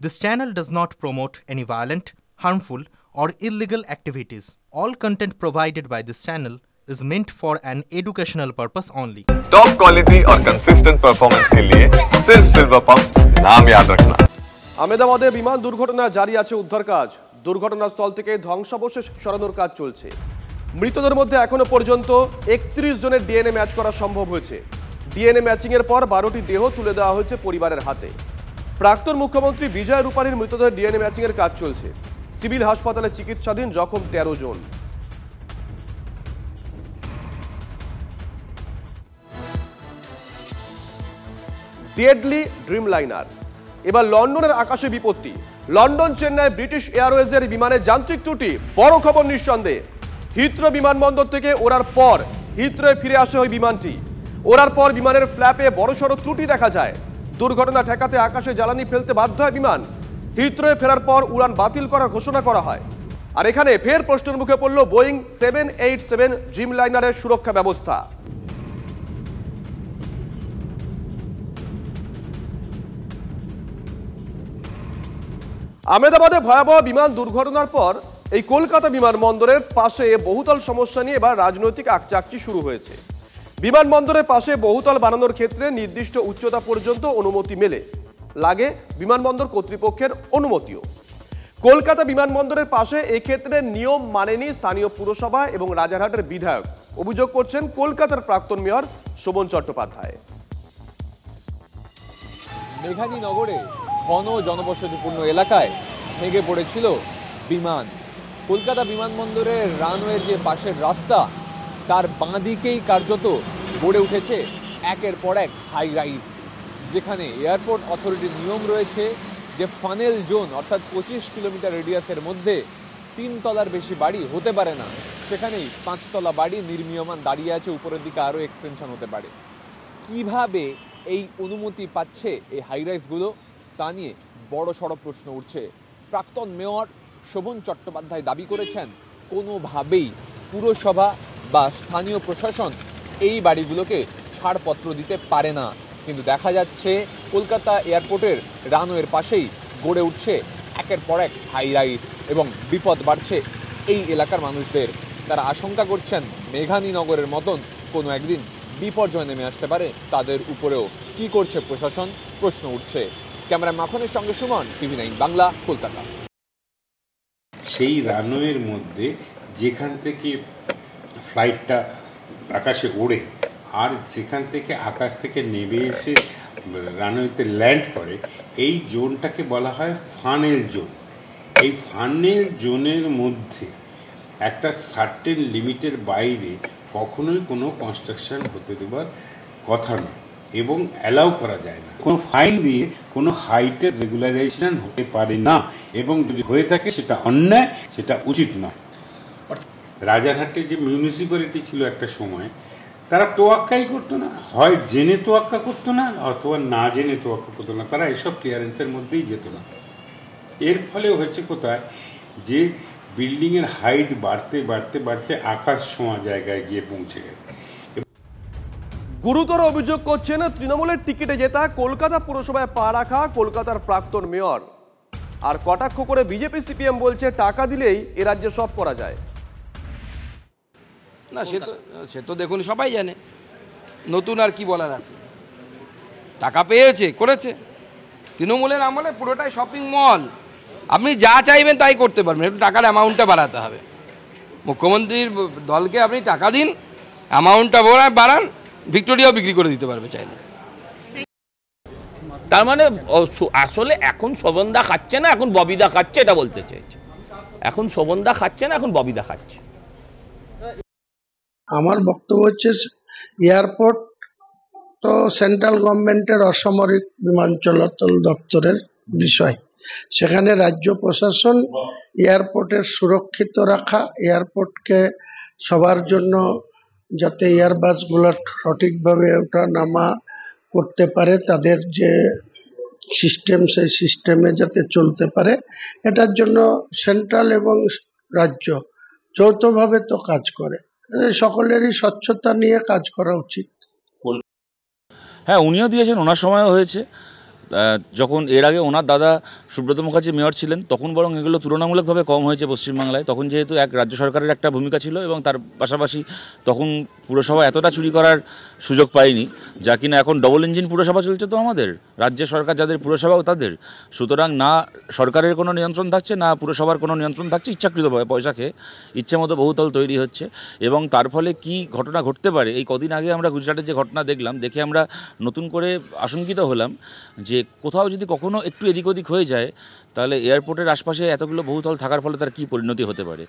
This channel does not promote any violent, harmful, or illegal activities. All content provided by this channel is meant for an educational purpose only. Top quality और consistent performance के लिए सिर्फ silver pumps नाम याद रखना। আহমেদাবাদে বিমান দুর্ঘটনা জারি আছে উদ্ধার কাজ। দুর্ঘটনাস্থল থেকে ধ্বংসাবশেষ সরানোর কাজ চলছে। মৃতদের মধ্যে এখনো পর্যন্ত 31 জনের ডিএনএ ম্যাচ করা সম্ভব হয়েছে। ডিএনএ ম্যাচিং এর পর 12টি দেহ তুলে দেওয়া হয়েছে পরিবারের হাতে। প্রাক্তন মুখ্যমন্ত্রী বিজয় রূপানীর মৃতদেহ ডিএনএ ম্যাচিং এর কাজ চলছে। সিভিল হাসপাতালে চিকিৎসাধীন জখম 13 জন। ডেডলি ড্রিমলাইনার এবার লন্ডনের আকাশে বিপত্তি। লন্ডন চেন্নাই ব্রিটিশ এয়ারওয়েজের বিমানে যান্ত্রিক ত্রুটি, বড় খবর নিঃসন্দেহে। হিথ্রো বিমানবন্দর থেকে ওড়ার পর হিথ্রোয় ফিরে আসে ওই বিমানটি। ওড়ার পর বিমানের ফ্ল্যাপে বড়সড় ত্রুটি দেখা যায়। দুর্ঘটনা ঠেকাতে আকাশে জ্বালানি ফেলতে বাধ্য হয় বিমান। হিথ্রোয় ফেরার পর উড়ান বাতিল করার ঘোষণা করা হয়। আর এখানে ফের প্রশ্নের মুখে পড়ল বোয়িং 787 ড্রিমলাইনারের সুরক্ষা ব্যবস্থা। আহমেদাবাদে ভয়াবহ বিমান দুর্ঘটনার পর এই কলকাতা বিমানবন্দরের পাশে বহুতল সমস্যা নিয়ে এবার রাজনৈতিক আকচাকচি শুরু হয়েছে। বিমানবন্দরের পাশে বহুতল বানানোর ক্ষেত্রে নির্দিষ্ট উচ্চতা পর্যন্ত অনুমতি মেলে, লাগে বিমানবন্দর কর্তৃপক্ষের অনুমতিও। কলকাতা বিমানবন্দরের পাশে এক্ষেত্রে নিয়ম মানেনি স্থানীয় পুরসভা এবং রাজারহাটের বিধায়ক। অভিযোগ করছেন কলকাতার প্রাক্তন মেয়র শোভন চট্টোপাধ্যায়। মেঘানী নগরে ঘন জনবসতিপূর্ণ এলাকায় ভেঙে পড়েছিল বিমান। কলকাতা বিমানবন্দরের রানওয়ের যে পাশের রাস্তা, তার বাঁ দিকেই কার্যত গড়ে উঠেছে একের পর এক হাই রাইজ, যেখানে এয়ারপোর্ট অথরিটির নিয়ম রয়েছে যে ফানেল জোন অর্থাৎ 25 কিলোমিটার রেডিয়াসের মধ্যে 3 তলার বেশি বাড়ি হতে পারে না। সেখানেই 5 তলা বাড়ি নির্মীয়মান দাঁড়িয়ে আছে, উপরের দিকে আরও এক্সটেনশন হতে পারে। কিভাবে এই অনুমতি পাচ্ছে এই হাইরাইজগুলো, তা নিয়ে বড় সড় প্রশ্ন উঠছে। প্রাক্তন মেয়র শোভন চট্টোপাধ্যায় দাবি করেছেন কোনোভাবেই পুরসভা বা স্থানীয় প্রশাসন এই বাড়িগুলোকে ছাড়পত্র দিতে পারে না। কিন্তু দেখা যাচ্ছে কলকাতা এয়ারপোর্টের রানওয়ের পাশেই গড়ে উঠছে একের পর এক হাইরাইজ এবং বিপদ বাড়ছে এই এলাকার মানুষদের। তারা আশঙ্কা করছেন মেঘানী নগরের মতন কোনো একদিন বিপর্যয় নেমে আসতে পারে তাদের উপরেও। কি করছে প্রশাসন, প্রশ্ন উঠছে। ক্যামেরা মাখনের সঙ্গে সুমন, TV9 বাংলা, কলকাতা। সেই রানওয়ের মধ্যে যেখান থেকে ফ্লাইটটা আকাশে ওড়ে আর যেখান থেকে আকাশ থেকে নেমে এসে রানওয়েতে ল্যান্ড করে, এই জোনটাকে বলা হয় ফানেল জোন। এই ফানেল জোনের মধ্যে একটা সার্টেন লিমিটের বাইরে কখনোই কোনো কনস্ট্রাকশন হতে দেওয়ার কথা নয় এবং অ্যালাউ করা যায় না। কোনো ফাইন দিয়ে কোনো হাইটের রেগুলারাইজেশন হতে পারে না এবং যদি হয়ে থাকে সেটা অন্যায়, সেটা উচিত নয়। রাজারহাটে যে মিউনিসিপ্যালিটি ছিল একটা সময়, তারা তোয়াক্কাই করতো না, হয় জেনে তোয়াক্কা করতো না অথবা না জেনে তোয়াক্কা করতো না। তারা এসব ক্লিয়ারেন্সের মধ্যেই যেত না। এর ফলে হচ্ছে কোথায় যে বিল্ডিংয়ের হাইট বাড়তে বাড়তে বাড়তে আকাশ ছোঁয়া জায়গায় গিয়ে পৌঁছে গেছে। গুরুতর অভিযোগ করছেন তৃণমূলের টিকিটে জেতা কলকাতা পুরসভায় পা রাখা কলকাতার প্রাক্তন মেয়র। আর কটাক্ষ করে বিজেপি সিপিএম বলছে টাকা দিলেই এ রাজ্যে সব করা যায় না। সে তো দেখুন সবাই জানে, নতুন আর কি বলার আছে। টাকা পেয়েছে, করেছে। তৃণমূলের আমলে পুরোটাই শপিং মল, আপনি যা চাইবেন তাই করতে পারবেন, একটু টাকার অ্যামাউন্টটা বাড়াতে হবে। মুখ্যমন্ত্রীর দলকে আপনি টাকা দিন, অ্যামাউন্টটা বাড়ান, ভিক্টোরিয়াও বিক্রি করে দিতে পারবে চাইলে। তার মানে আসলে এখন শোভনদা খাচ্ছে না, এখন ববিদা খাচ্ছে, এটা বলতে চাইছে। এখন শোভনদা খাচ্ছে না, এখন ববিদা খাচ্ছে। আমার বক্তব্য হচ্ছে এয়ারপোর্ট তো সেন্ট্রাল গভর্নমেন্টের অসামরিক বিমান চলাচল দপ্তরের বিষয়। সেখানে রাজ্য প্রশাসন এয়ারপোর্টের সুরক্ষিত রাখা, এয়ারপোর্টকে সবার জন্য যাতে এয়ারবাসগুলো সঠিকভাবে ওঠা নামা করতে পারে, তাদের যে সিস্টেম সেই সিস্টেমে যাতে চলতে পারে, এটার জন্য সেন্ট্রাল এবং রাজ্য যৌথভাবে তো কাজ করে। সকলেরই স্বচ্ছতা নিয়ে কাজ করা উচিত। হ্যাঁ, উনিও দিয়েছেন, ওনার সময়ও হয়েছে। যখন এর আগে ওনার দাদা সুব্রত মুখার্জি মেয়র ছিলেন তখন বরং এগুলো তুলনামূলকভাবে কম হয়েছে পশ্চিমবাংলায়। তখন যেহেতু এক রাজ্য সরকারের একটা ভূমিকা ছিল এবং তার পাশাপাশি তখন পুরসভা এতটা চুরি করার সুযোগ পায়নি, যা কিনা এখন ডবল ইঞ্জিন পুরসভা চলছে তো আমাদের রাজ্য সরকার যাদের পুরসভাও তাদের। সুতরাং না সরকারের কোনো নিয়ন্ত্রণ থাকছে না পুরসভার কোনো নিয়ন্ত্রণ থাকছে, ইচ্ছাকৃতভাবে পয়সা খেয়ে ইচ্ছে মতো বহুতল তৈরি হচ্ছে। এবং তার ফলে কি ঘটনা ঘটতে পারে, এই কদিন আগে আমরা গুজরাটের যে ঘটনা দেখলাম, দেখে আমরা নতুন করে আশঙ্কিত হলাম যে কোথাও যদি কখনো একটু এদিক ওদিক হয়ে যায় তাহলে এয়ারপোর্টের আশপাশে এতগুলো বহুতল থাকার ফলে তার কী পরিণতি হতে পারে।